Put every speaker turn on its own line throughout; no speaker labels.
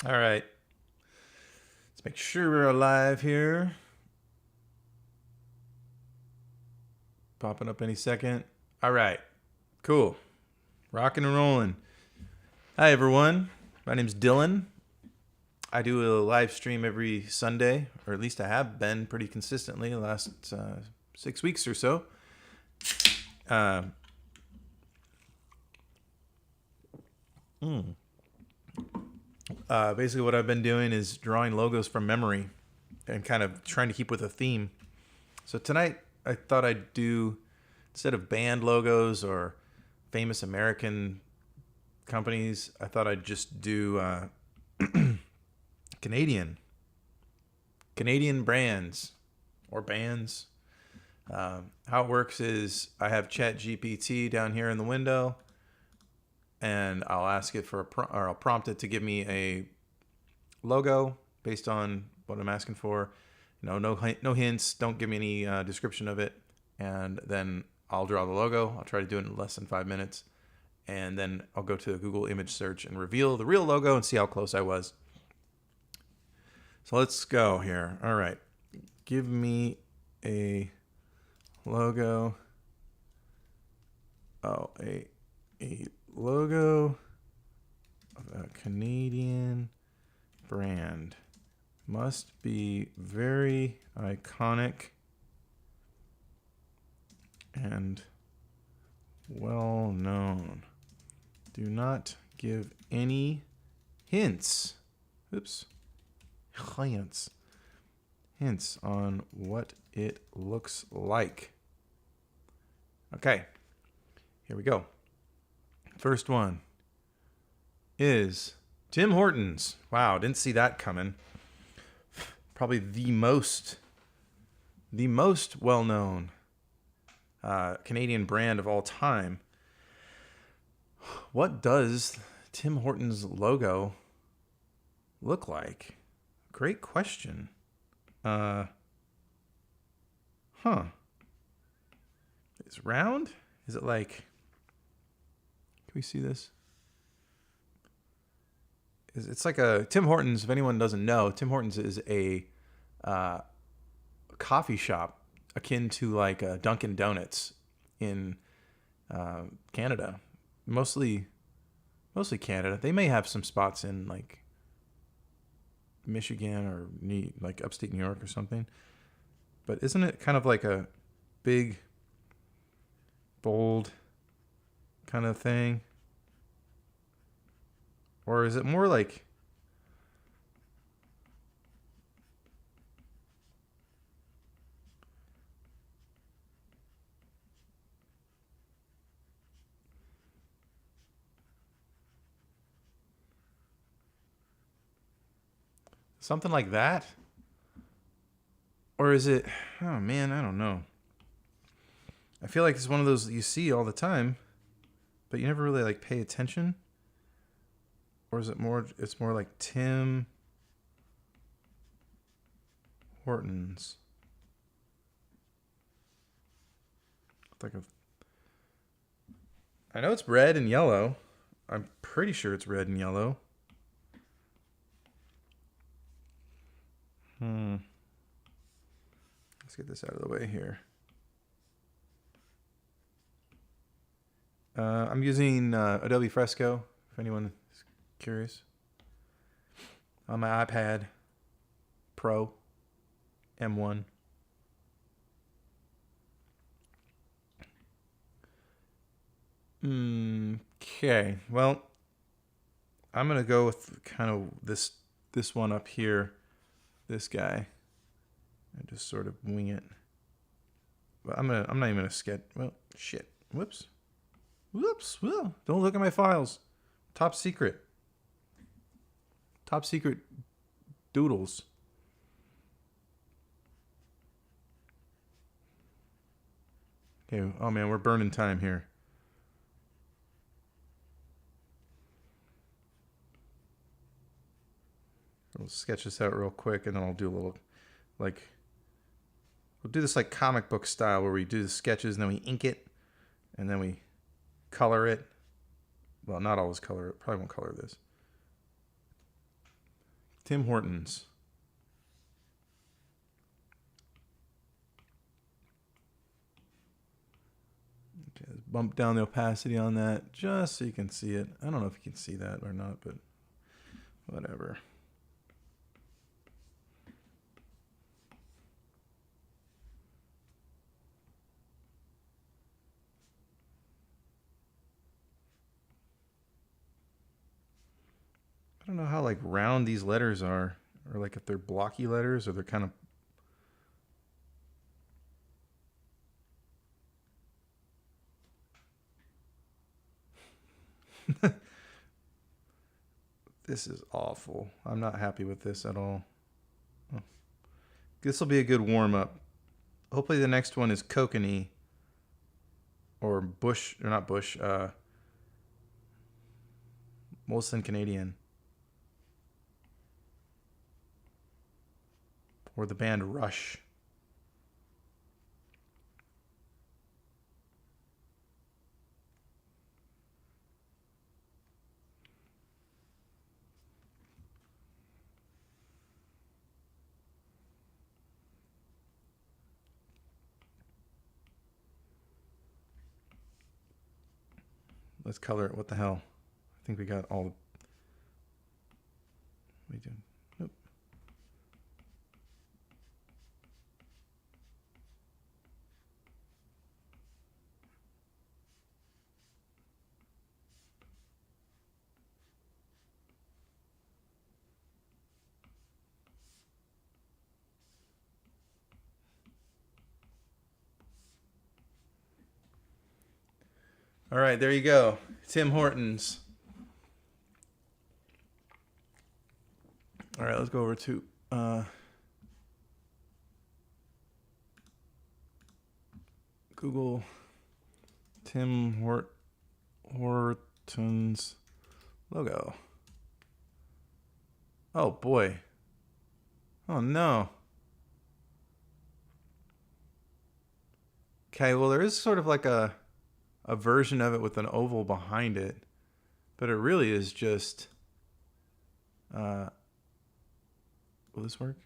All right. Let's make sure we're alive here. Popping up any second. All right. Cool. Rocking and rolling. Hi, everyone. My name's Dylan. I do a live stream every Sunday, or at least I have been pretty consistently the last 6 weeks or so. Uh, Basically, what I've been doing is drawing logos from memory and kind of trying to keep with a theme. So tonight, I thought I'd do, instead of band logos or famous American companies, I thought I'd just do Canadian brands or bands. How it works is I have ChatGPT down here in the window, and I'll ask it for or I'll prompt it to give me a logo based on what I'm asking for. No hints. Don't give me any description of it, and then I'll draw the logo. I'll try to do it in less than 5 minutes, and then I'll go to Google image search and reveal the real logo and see how close I was. So let's go here. All right. Give me a logo. Oh, a logo of a Canadian brand. Must be very iconic and well known. Do not give any hints. Oops. Hints on what it looks like. Okay, here we go. First one is Tim Hortons. Wow, didn't see that coming. Probably the most well-known Canadian brand of all time. What does Tim Hortons logo look like? Great question. It's round? Is it like... Can we see this? It's like a... Tim Hortons, if anyone doesn't know, Tim Hortons is a coffee shop akin to like Dunkin' Donuts in Canada. Mostly Canada. They may have some spots in like Michigan or like upstate New York or something. But isn't it kind of like a big, bold kind of thing? Or is it more like... something like that? Or is it... Oh, man, I don't know. I feel like it's one of those that you see all the time, but you never really like pay attention. Or is it more... It's more like Tim Hortons. It's like a... I know it's red and yellow. I'm pretty sure it's red and yellow. Let's get this out of the way here. I'm using Adobe Fresco, if anyone is curious, on my iPad Pro M1. Okay, well, I'm gonna go with kind of this one up here, this guy, and just sort of wing it. But I'm not even gonna sketch. Well, shit. Whoops. Whoa. Don't look at my files. Top secret doodles. Okay. Oh man, we're burning time here. I'll sketch this out real quick, and then I'll do a little, like, we'll do this like comic book style where we do the sketches and then we ink it, and then we color it. Well, not always color it. Probably won't color this. Tim Hortons. Okay, let's bump down the opacity on that just so you can see it. I don't know if you can see that or not, but whatever. I don't know how like round these letters are, or like if they're blocky letters or they're kind of. This is awful. I'm not happy with this at all. Oh. This will be a good warm up. Hopefully the next one is Kokanee or Bush, or not Bush, Molson Canadian. Or the band Rush. Let's color it. What the hell? I think we got all the... We do. Nope. All right, there you go. Tim Hortons. All right, let's go over to Google Tim Hortons logo. Oh boy. Oh no. Okay, well there is sort of like a version of it with an oval behind it, but it really is just will this work?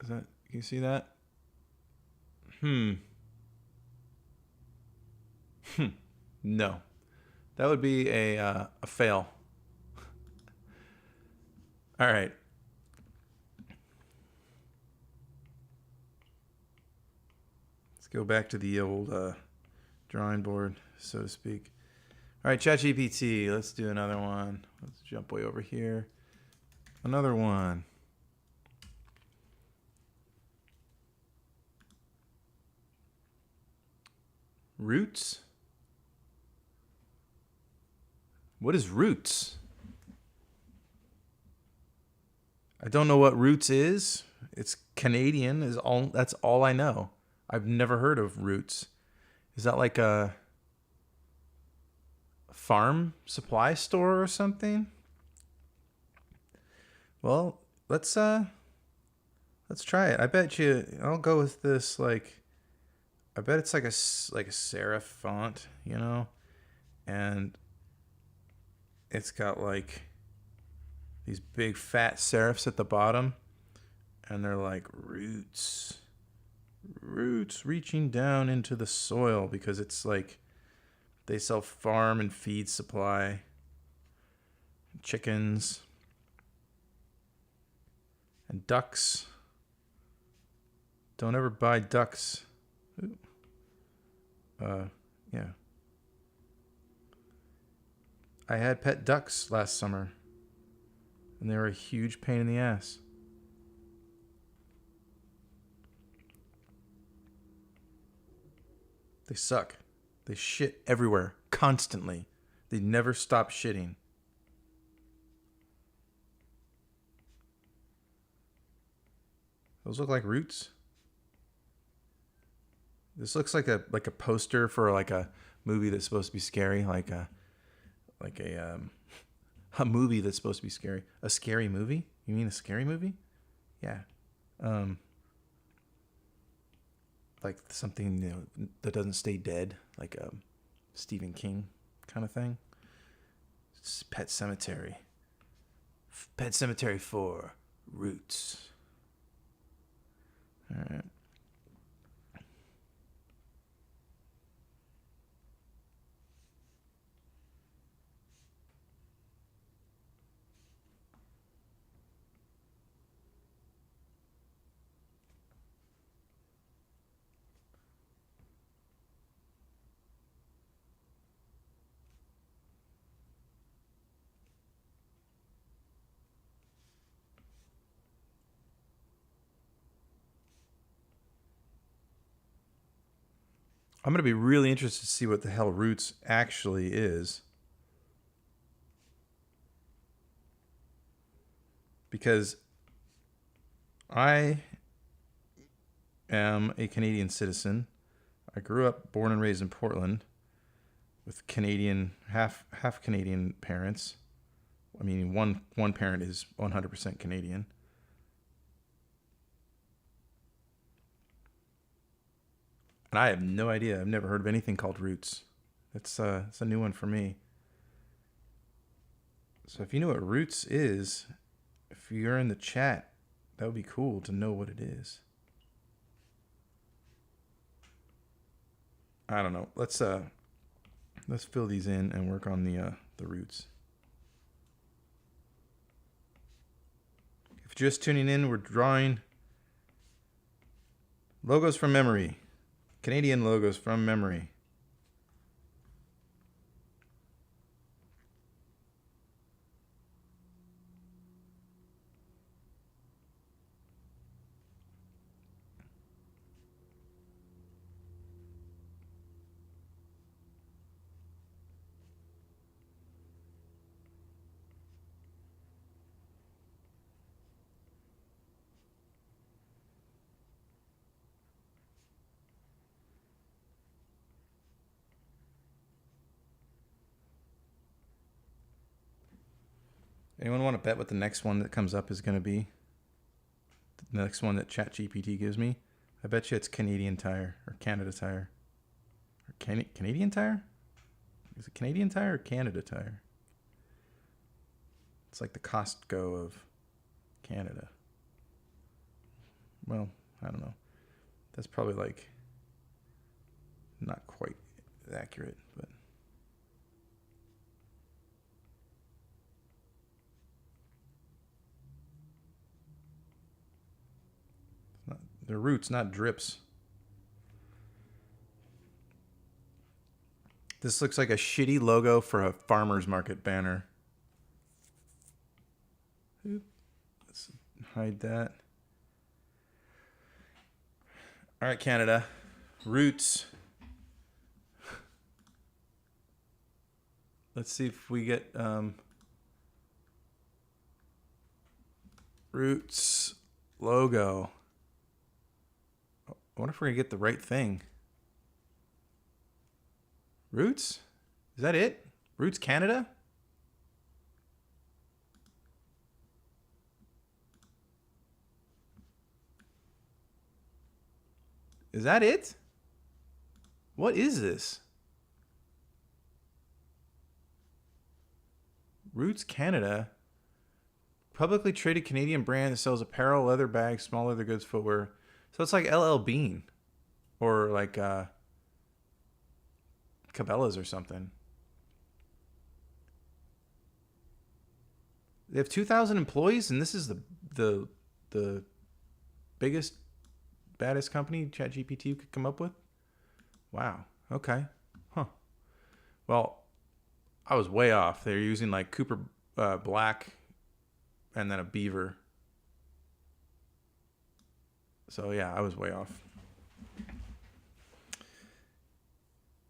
Is that, can you see that? No. That would be a fail. All right. Let's go back to the old drawing board, so to speak. All right, ChatGPT. Let's do another one. Let's jump way over here. Another one. Roots? What is Roots? I don't know what Roots is. It's Canadian is all, that's all I know. I've never heard of Roots. Is that like a farm supply store or something? Well, let's try it. I bet you I'll go with this, like, I bet it's like a serif font, you know? And it's got like these big fat serifs at the bottom, and they're like roots reaching down into the soil, because it's like they sell farm and feed supply, chickens and ducks. Don't ever buy ducks. Yeah. I had pet ducks last summer, and they were a huge pain in the ass. They suck. They shit everywhere, constantly. They never stop shitting. Those look like roots. This looks like a poster for like a movie that's supposed to be scary, like a movie that's supposed to be scary. A scary movie? You mean a scary movie? Yeah. Like something, you know, that doesn't stay dead, like a Stephen King kind of thing. Pet Cemetery. Pet Cemetery 4. Roots. All right. I'm going to be really interested to see what the hell Roots actually is. Because I am a Canadian citizen. I grew up, born and raised in Portland with Canadian, half Canadian parents. I mean, one parent is 100% Canadian. And I have no idea. I've never heard of anything called Roots. It's a new one for me. So if you know what Roots is, if you're in the chat, that would be cool to know what it is. I don't know. Let's fill these in and work on the roots. If you're just tuning in, we're drawing logos from memory. Canadian logos from memory. Anyone want to bet what the next one that comes up is going to be? The next one that ChatGPT gives me? I bet you it's Canadian Tire or Canada Tire. Or Canadian Tire? Is it Canadian Tire or Canada Tire? It's like the Costco of Canada. Well, I don't know. That's probably like not quite accurate, but they're roots, not drips. This looks like a shitty logo for a farmer's market banner. Let's hide that. All right, Canada. Roots. Let's see if we get Roots logo. I wonder if we're going to get the right thing. Roots? Is that it? Roots Canada? Is that it? What is this? Roots Canada. Publicly traded Canadian brand that sells apparel, leather bags, small leather goods, footwear. So it's like LL Bean or like Cabela's or something. They have 2,000 employees, and this is the biggest, baddest company ChatGPT could come up with. Wow. Okay. Huh. Well, I was way off. They're using like Cooper Black and then a beaver. So yeah, I was way off.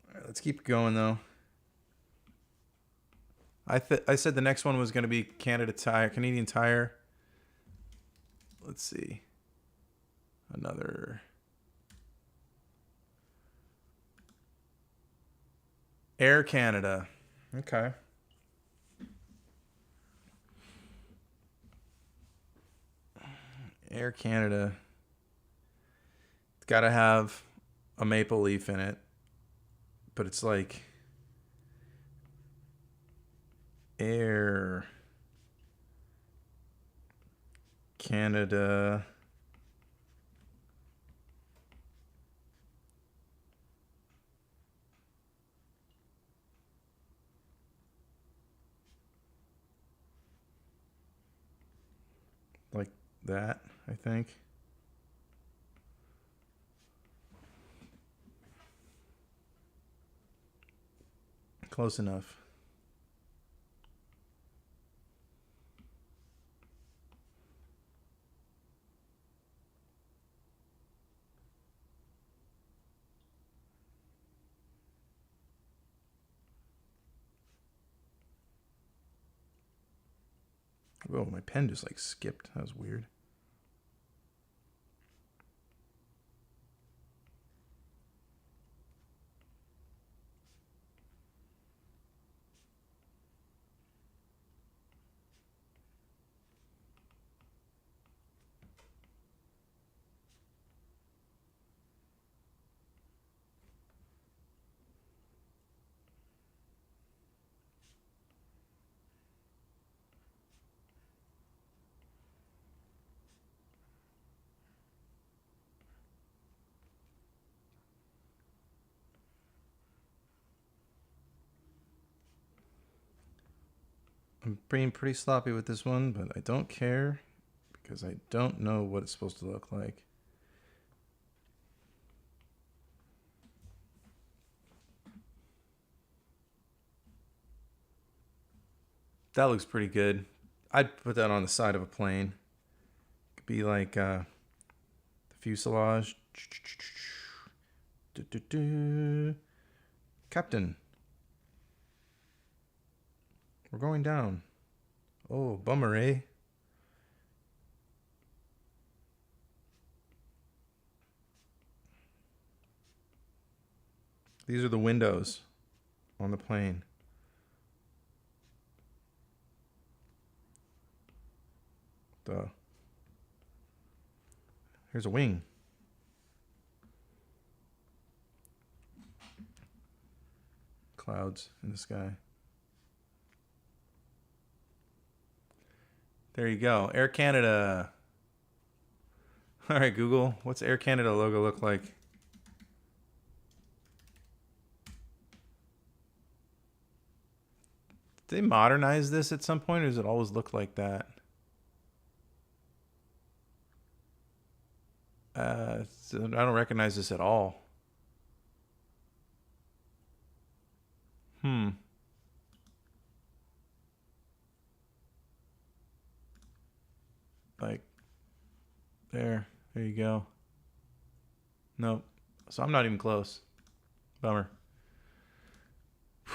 All right, let's keep going though. I said the next one was going to be Canadian Tire. Let's see. Another Air Canada. Okay. Air Canada. It's got to have a maple leaf in it. But it's like Air Canada like that, I think. Close enough. Whoa, my pen just like skipped. That was weird. I'm being pretty sloppy with this one, but I don't care because I don't know what it's supposed to look like. That looks pretty good. I'd put that on the side of a plane. Could be like the fuselage. Captain, we're going down. Oh, bummer, eh? These are the windows on the plane. Here's a wing. Clouds in the sky. There you go. Air Canada. All right, Google. What's Air Canada logo look like? Did they modernize this at some point, or does it always look like that? So I don't recognize this at all. Like, there you go. Nope. So I'm not even close. Bummer.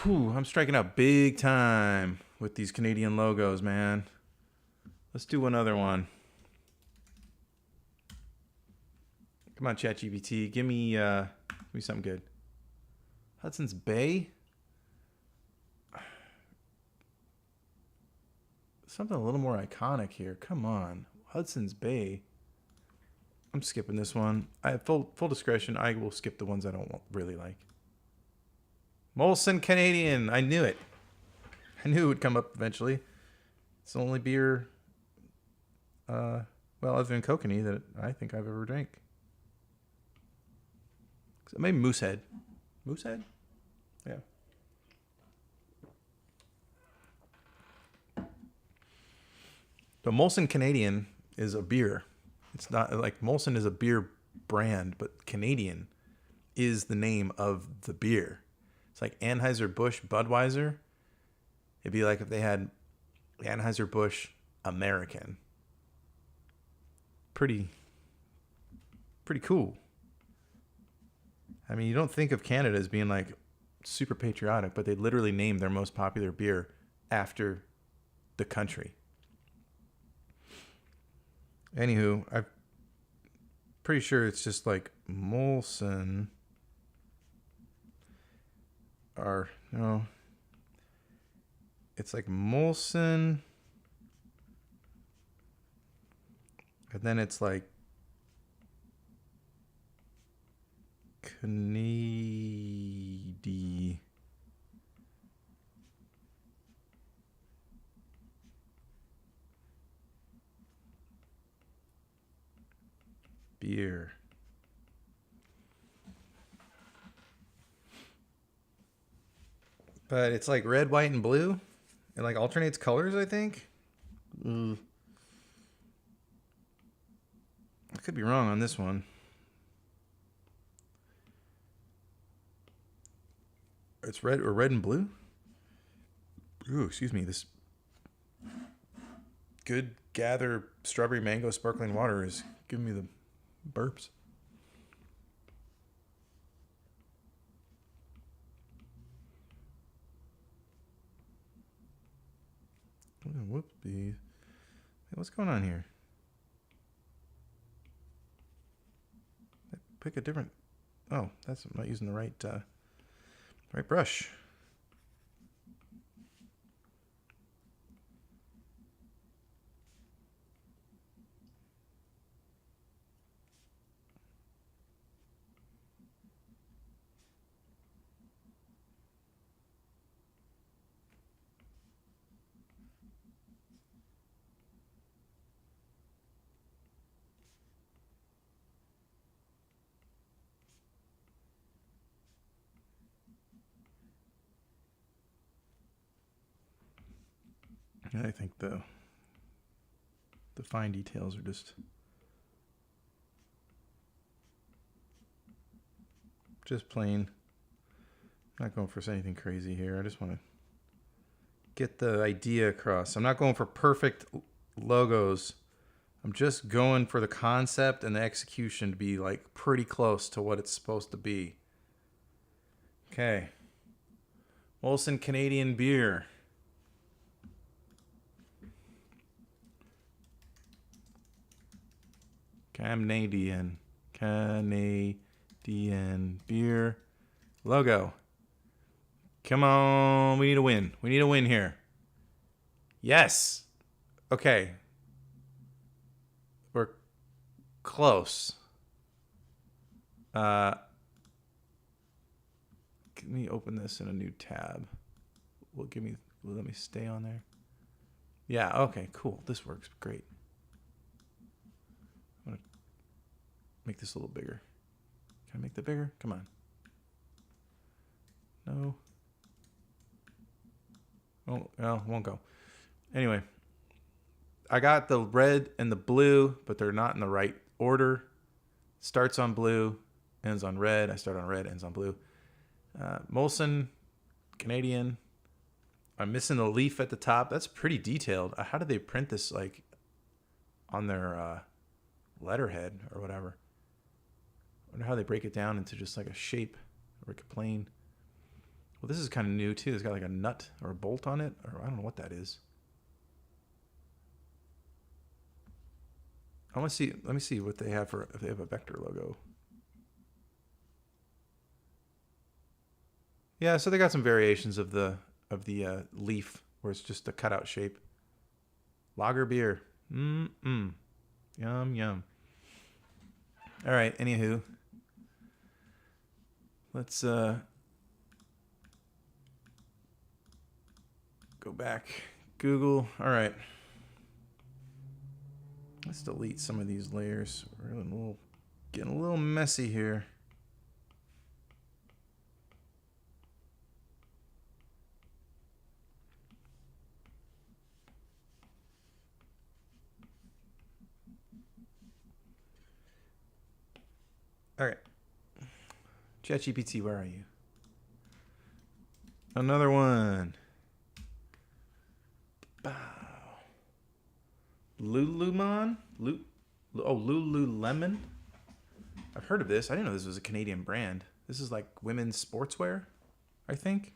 Whew, I'm striking out big time with these Canadian logos, man. Let's do one other one. Come on, ChatGPT. Give me something good. Hudson's Bay? Something a little more iconic here. Come on. Hudson's Bay. I'm skipping this one. I have full discretion. I will skip the ones I don't really like. Molson Canadian. I knew it. I knew it would come up eventually. It's the only beer, well, other than Kokanee, that I think I've ever drank. Maybe Moosehead. Moosehead? Yeah. The Molson Canadian is a beer. It's not like Molson is a beer brand, but Canadian is the name of the beer. It's like Anheuser-Busch Budweiser. It'd be like if they had Anheuser-Busch American. Pretty cool. I mean, you don't think of Canada as being like super patriotic, but they literally named their most popular beer after the country. Anywho, I'm pretty sure it's just like Molson. Or, no. It's like Molson. And then it's like Canadian. beer. But it's like red, white, and blue. It like alternates colors, I think. I could be wrong on this one. It's red or red and blue. Ooh, excuse me. This Good Gather strawberry mango sparkling water is giving me the burps. Whoopsie. Hey, what's going on here? Pick a different. Oh, I'm not using the right brush. I think the fine details are just plain. I'm not going for anything crazy here. I just want to get the idea across. I'm not going for perfect logos. I'm just going for the concept and the execution to be like pretty close to what it's supposed to be. Okay. Molson Canadian beer. Canadian beer logo. Come on, we need a win. We need a win here. Yes. Okay. We're close. Let me open this in a new tab. Will let me stay on there? Yeah, okay, cool. This works great. I'm gonna make this a little bigger. Can I make that bigger? Come on. No. Oh, no, it won't go. Anyway, I got the red and the blue, but they're not in the right order. Starts on blue, ends on red. I start on red, ends on blue. Molson Canadian. I'm missing the leaf at the top. That's pretty detailed. How did they print this like on their letterhead or whatever? I wonder how they break it down into just like a shape, like a plane. Well, this is kind of new too. It's got like a nut or a bolt on it, or I don't know what that is. I want to see. Let me see what they have if they have a vector logo. Yeah, so they got some variations of the leaf where it's just a cutout shape. Lager beer. Yum yum. All right. Anywho, let's go back. Google. All right. Let's delete some of these layers. We're getting a little messy here. All right. ChatGPT, where are you? Another one. Bow. Lululemon? Lululemon? I've heard of this. I didn't know this was a Canadian brand. This is like women's sportswear, I think.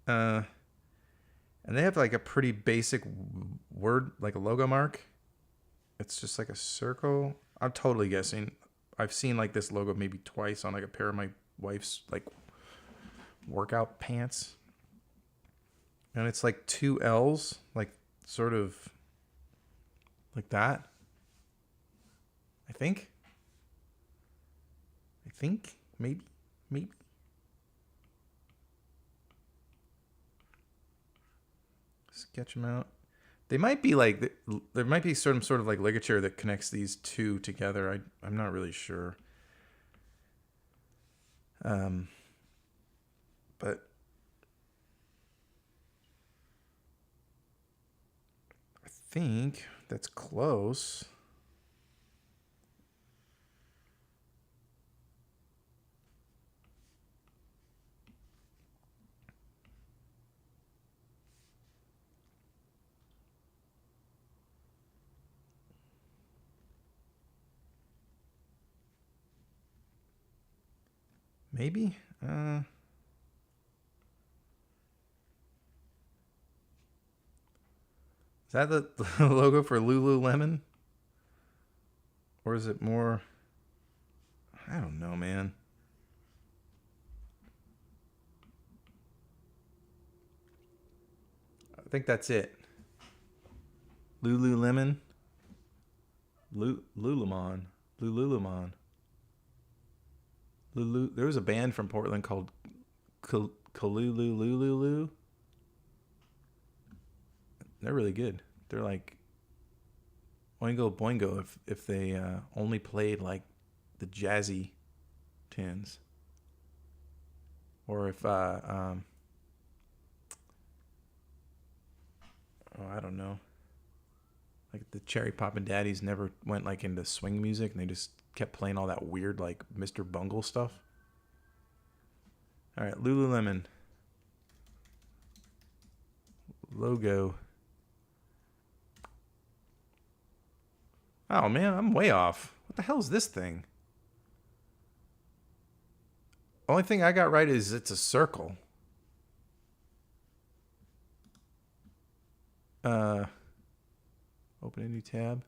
And they have like a pretty basic word, like a logo mark. It's just like a circle. I'm totally guessing. I've seen like this logo maybe twice on like a pair of my wife's like workout pants. And it's like two L's, like sort of like that. I think. Maybe. Sketch them out. They might be like there might be some sort of like ligature that connects these two together. I'm not really sure. But I think that's close. Maybe? Is that the logo for Lululemon? Or is it more? I don't know, man. I think that's it. Lululemon. Lululemon. Lululemon. There was a band from Portland called Kalulu. They're really good. They're like Oingo Boingo if they only played like the jazzy tunes. Or if I don't know. Like the Cherry Poppin' Daddies never went like into swing music and they just kept playing all that weird like Mr. Bungle stuff. All right, Lululemon logo. Oh man, I'm way off. What the hell is this thing? Only thing I got right is it's a circle. Open a new tab.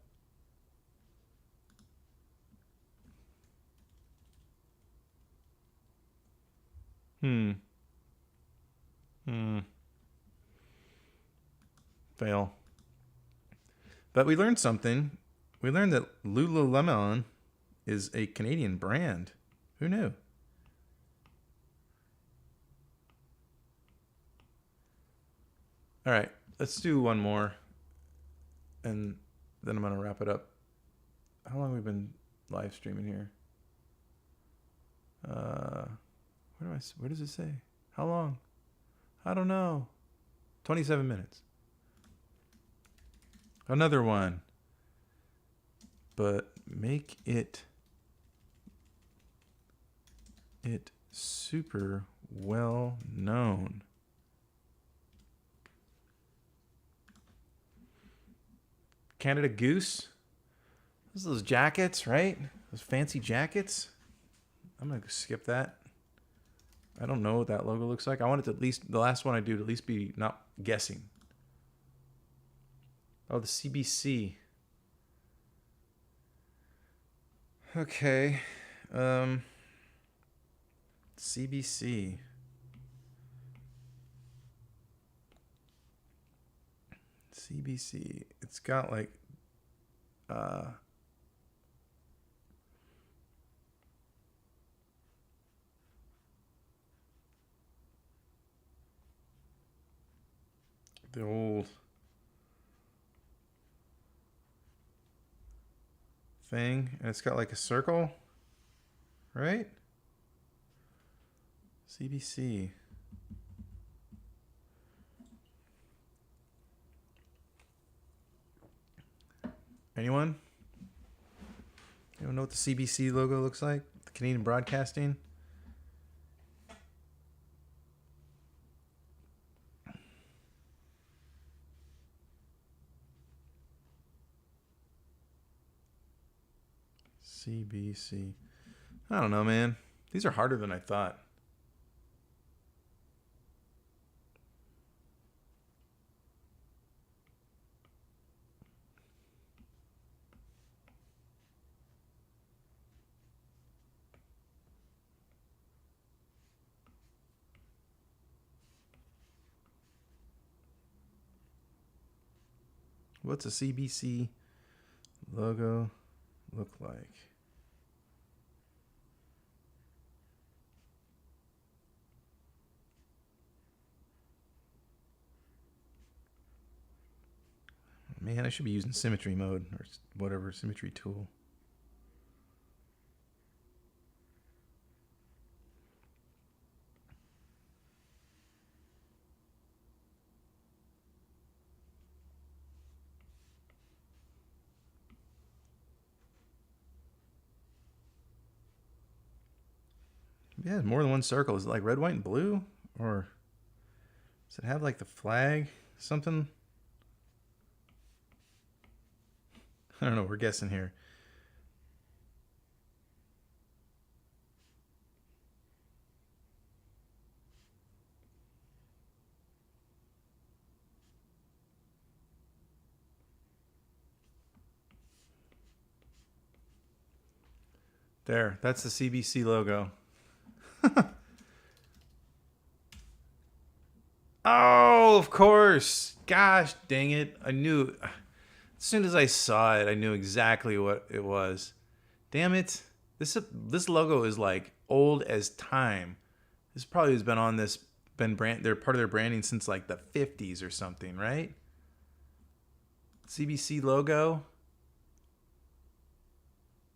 Fail. But we learned something. We learned that Lululemon is a Canadian brand. Who knew? All right, let's do one more. And then I'm going to wrap it up. How long have we been live streaming here? Where does it say? How long? I don't know. 27 minutes. Another one. But make it super well known. Canada Goose. Those jackets, right? Those fancy jackets. I'm going to skip that. I don't know what that logo looks like. I want it to at least, the last one I do, to at least be not guessing. Oh, the CBC. Okay. CBC. CBC. It's got like the old thing, and it's got like a circle, right? CBC. Anyone? Anyone know what the CBC logo looks like? The Canadian Broadcasting? CBC. I don't know, man. These are harder than I thought. What's a CBC logo look like? Man, I should be using symmetry mode or whatever, symmetry tool. Yeah, more than one circle. Is it like red, white, and blue? Or does it have like the flag? Something? I don't know. We're guessing here. There. That's the CBC logo. Oh, of course. Gosh, dang it. I knew. As soon as I saw it, I knew exactly what it was. Damn it. This logo is like old as time. This probably has been on this, they're part of their branding since like the 50s or something, right? CBC logo.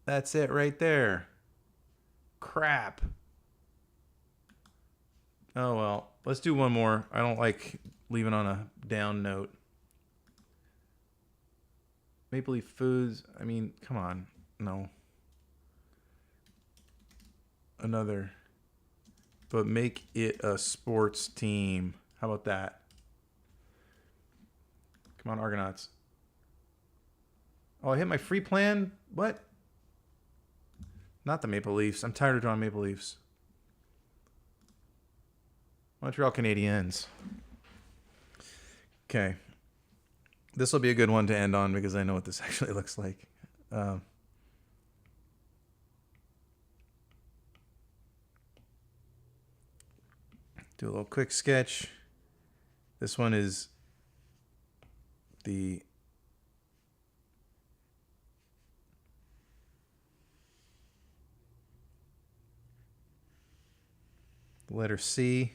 That's it right there. Crap. Oh well, let's do one more. I don't like leaving on a down note. Maple Leaf Foods. I mean, come on. No. Another. But make it a sports team. How about that? Come on, Argonauts. Oh, I hit my free plan? What? Not the Maple Leafs. I'm tired of drawing Maple Leafs. Montreal Canadiens. Okay. This will be a good one to end on because I know what this actually looks like. Do a little quick sketch. This one is the letter C.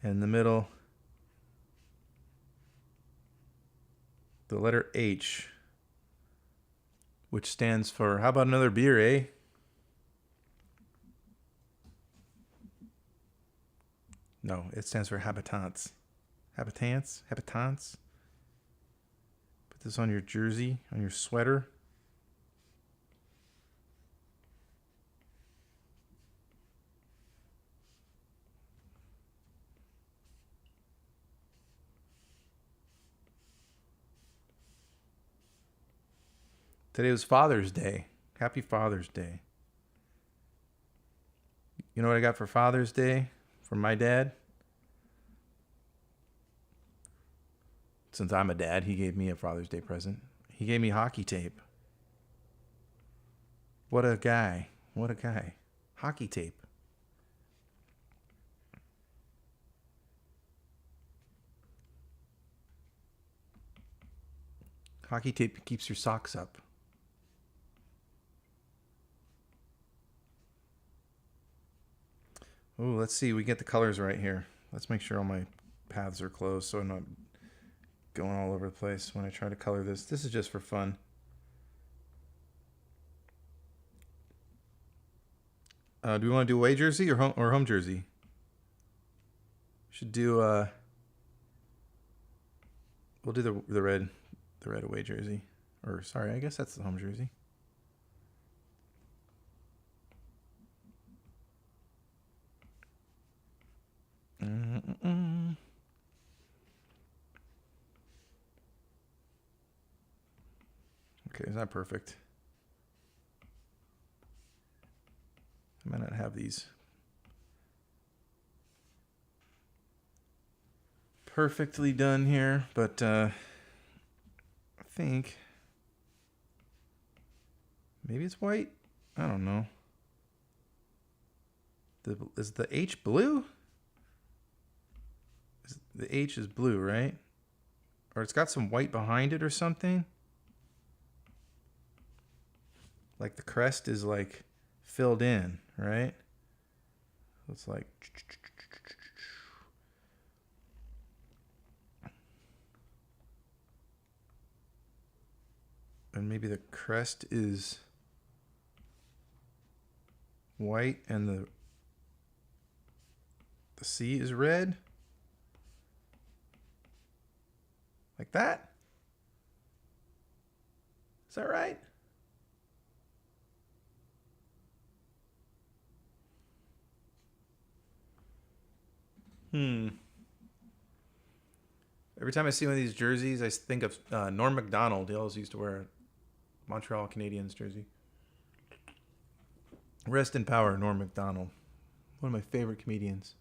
And in the middle, the letter H, which stands for, how about another beer, eh? No, it stands for habitants. Habitants? Habitants? Put this on your jersey, on your sweater. Today was Father's Day. Happy Father's Day. You know what I got for Father's Day from my dad? Since I'm a dad, he gave me a Father's Day present. He gave me hockey tape. What a guy. What a guy. Hockey tape. Hockey tape keeps your socks up. Oh, let's see. We get the colors right here. Let's make sure all my paths are closed so I'm not going all over the place when I try to color this. This is just for fun. Do we want to do away jersey or home jersey? Should do we'll do the red away jersey. Or sorry, I guess that's the home jersey. Okay, is that perfect? I might not have these perfectly done here, but I think maybe it's white. I don't know. Is the H blue? The H is blue, right? Or it's got some white behind it or something. Like the crest is like filled in, right? It's like And maybe the crest is white and the sea is red. Like that? Is that right? Every time I see one of these jerseys, I think of Norm Macdonald. He always used to wear a Montreal Canadiens jersey. Rest in power, Norm Macdonald. One of my favorite comedians.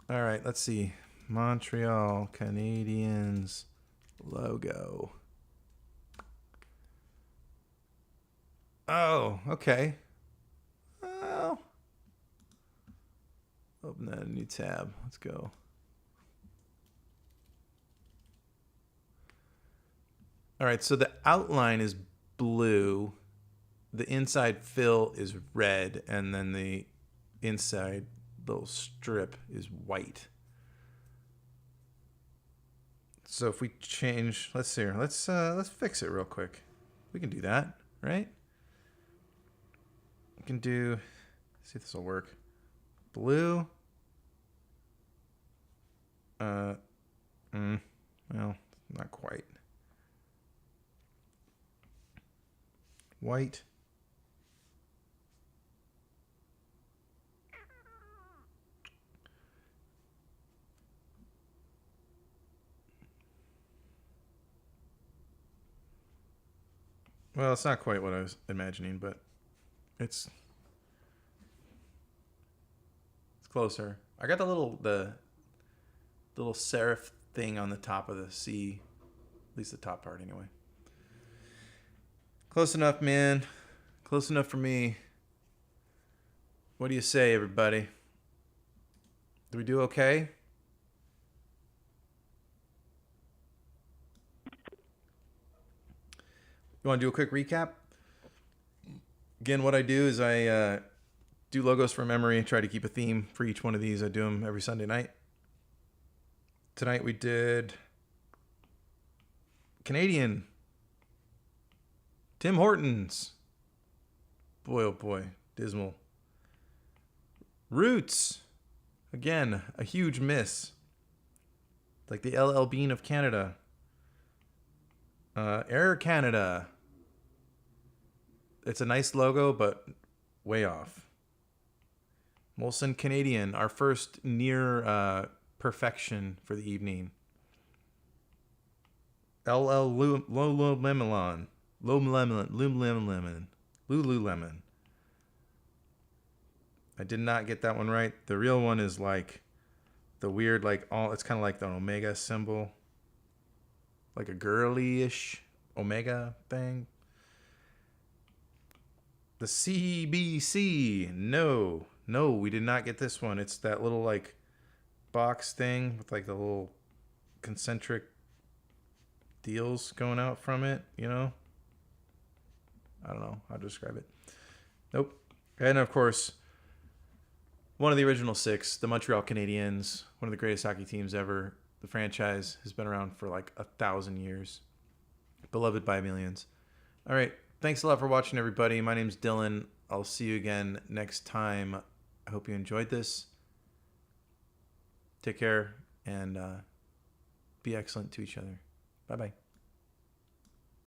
All right, let's see. Montreal Canadiens logo. Oh, okay. Well, open that new tab. Let's go. All right, so the outline is blue. The inside fill is red, and then the inside little strip is white. So if we change, let's see here. Let's fix it real quick. We can do that, right? We can do. See if this will work. Blue. Well, not quite. White. Well, it's not quite what I was imagining, but it's closer. I got the little serif thing on the top of the C, at least the top part anyway. Close enough, man. Close enough for me. What do you say, everybody? Do we do okay? You want to do a quick recap? Again, what I do is I do logos from memory, try to keep a theme for each one of these. I do them every Sunday night. Tonight we did Canadian. Tim Hortons. Boy, oh boy. Dismal. Roots. Again, a huge miss. Like the LL Bean of Canada. Air Canada. It's a nice logo, but way off. Molson Canadian, our first near perfection for the evening. LL Lululemon. Lululemon. I did not get that one right. The real one is like the weird, it's kind of like the omega symbol. Like a girly-ish omega thing. The CBC. No, we did not get this one. It's that little like box thing with like the little concentric deals going out from it, you know? I don't know how to describe it. Nope. And of course, one of the original six, the Montreal Canadiens, one of the greatest hockey teams ever. The franchise has been around for like 1,000 years. Beloved by millions. All right. Thanks a lot for watching, everybody. My name's Dylan. I'll see you again next time. I hope you enjoyed this. Take care and be excellent to each other. Bye-bye.